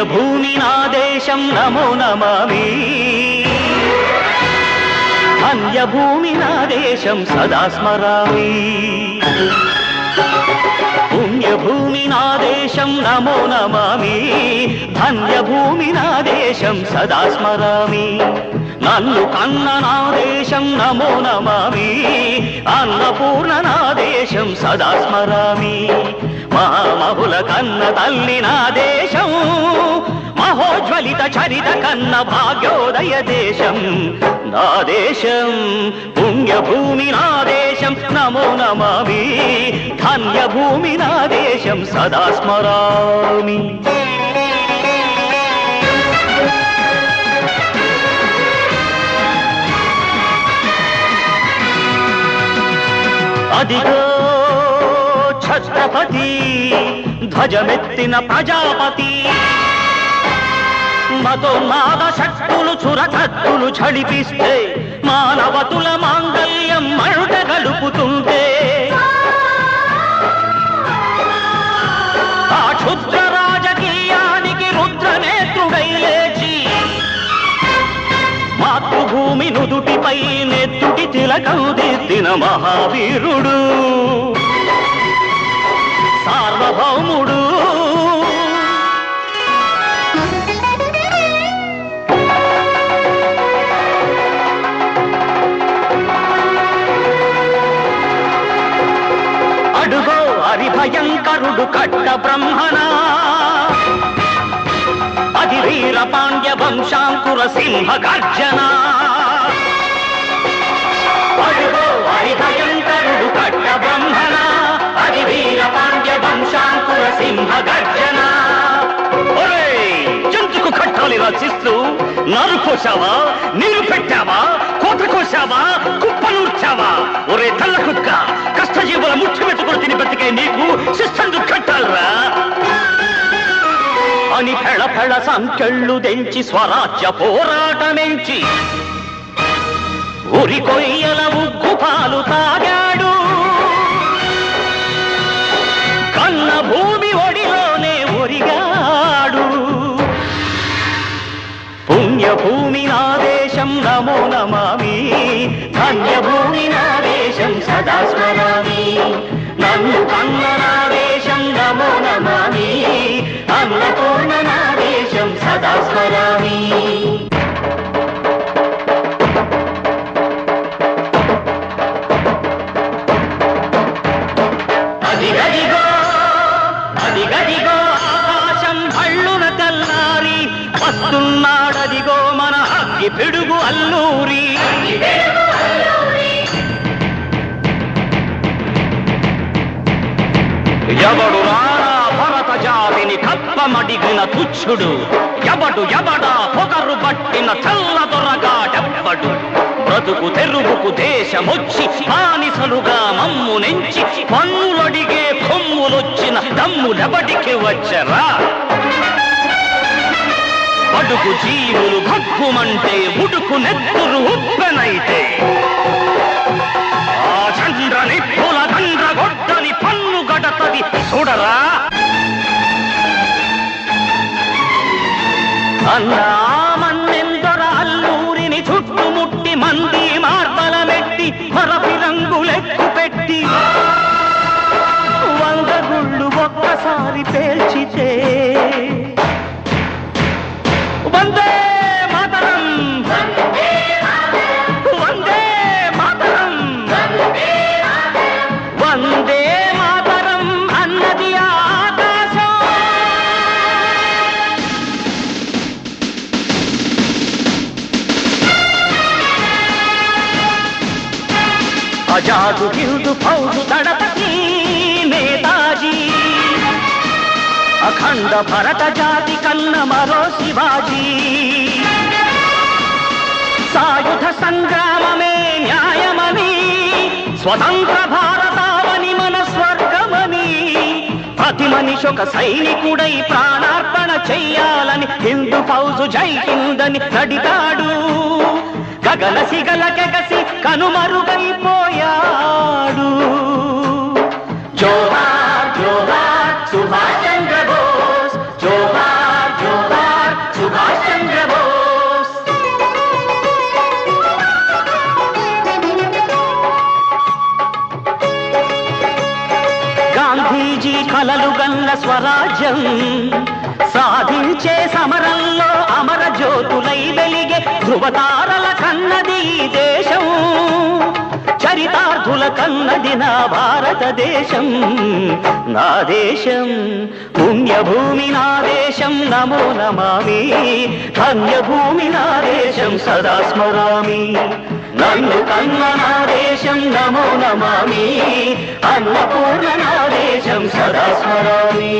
పుణ్యభూమి నా దేశం నమో నమామి ధన్యభూమి నా దేశం సదా స్మరామి పుణ్యభూమి నా దేశం నమో నమామి ధన్యభూమి నా దేశం సదా స్మరామి నన్ను కన్న నా దేశం నమో నమామి అన్నపూర్ణ నా దేశం సదా స్మరామి మహామహుల కన్న తల్లి నా దేశం మహోజ్వలిత చరిత కన్న భాగ్యోదయ దేశం నా దేశం పుణ్యభూమి నా దేశం నమో నమామి ధన్యభూమి నా దేశం సదా స్మరామి అదిగో ఛత్రపతి ధ్వజమెత్తిన ప్రజాపతి మతోన్మాద శక్తులు చురకత్తులు ఝళిపిస్తే మానవతుల మాంగల్యం మంట గలుపుతుంటే ఆ క్షుద్ర రాజకీయానికి రుద్రనేత్రుడై లేచి మాతృభూమి నుదుటిపై నెత్తుటి తిలకం దిద్దిన మహావీరుడు సార్వభౌముడు అడుగో హరిభయంకరుడు కట్ట బ్రహ్మణ అది వీర పాండ్య వంశాంకుర సింహ గర్జన అడుగో హరిభయంకరుడు కట్ట బ్రహ్మణ అది వీర పాండ్య వంశాంకుర సింహ గర్జన జంతుకు కట్టాలి రచిస్తూ నారు కోసావా నీరు పెట్టావా కోత కోసావా కుప్పనూర్చావా ఒరే తల్ల కుక్క కష్టజీవుల ముఖ్య పెట్టుకుని తిని బతికే నీకు శిస్తందు కట్టాలరా అని ఫెళ ఫెళ సంఖ్యళ్ళు దెంచి స్వరాజ్య పోరాటమెంచి ఉరి కొయ్యల ఉగ్గు పాలు తాగాడు కన్న భూమి ఒడిలోనే ఒరిగాడు పుణ్యభూమి నా దేశం నమో నమామి ధన్యభూమి నా దేశం సదా స్మరామి నన్ను కన్న నా దేశం నమో నమామి అన్నపూర్ణ నా దేశం సదా స్మరామి అదిగదిగో అదిగదిగో ఆకాశం భళ్ళున తెల్లారి వస్తున్నాడదిగో మన అగ్గి పిడుగు అల్లూరి ఎవడు రారా భరత జాతిని కప్పమడిగిన తుచ్చుడు ఎవడు ఎవడా పొగరు పట్టిన చల్ల దొరగాడెవ్వడు బ్రతుకు తెరుగుకు దేశమొచ్చి బానిసలుగా మమ్ము నెంచి పన్నులడిగే కొమ్ములొచ్చిన దమ్ములెవడికి వచ్చరా బడుగు జీవులు భగ్గుమంటే ఉడుకు నెత్తురు ఉప్పెనైతే ఆ చంద్ర నిప్పుల దండ్ర గొడ్డలి పన్ను గడతది చూడరా అన్నా మన్నెందొర అల్లూరిని చుట్టుముట్టి మంది మార్బలమెట్టి మరపి రంగులెక్కు పెట్టి 100 గుళ్ళు ఒక్కసారి పేల్చితే వందే మాతరం వందే మాతరం వందే మాతరం అన్నది ఆకాశం ఆజాదు హిందూ ఫౌజు దళపతి నేతాజీ అఖండ భరత జాతి కన్న మరో శివాజీ సాయుధ సంగ్రామమే న్యాయమని స్వతంత్ర భారతావని మన స్వర్గమని ప్రతి మనిషి ఒక సైనికుడై ప్రాణార్పణ చెయ్యాలని హిందూ ఫౌజు జై హిందని నడిగాడు గగన సిగల కెగసి కనుమరుగైపోయాడు జోహార్ జోహార్ సుభాష్ చంద్ర బోస్ జోహార్ జోహార్ కలలు గల్ల స్వరాజ్యం సాధించే సమరంలో అమర జ్యోతులై వెలిగే ధృవతారల కన్నది ఈ దేశం చరితార్థుల కన్నది నా భారతదేశం నా దేశం పుణ్యభూమి నా దేశం నమో నమామి ధన్యభూమి నా దేశం సదా స్మరామి నన్ను కన్న నా దేశం నమో నమామి అన్నపూర్ణ నా దేశం సదా స్మరామి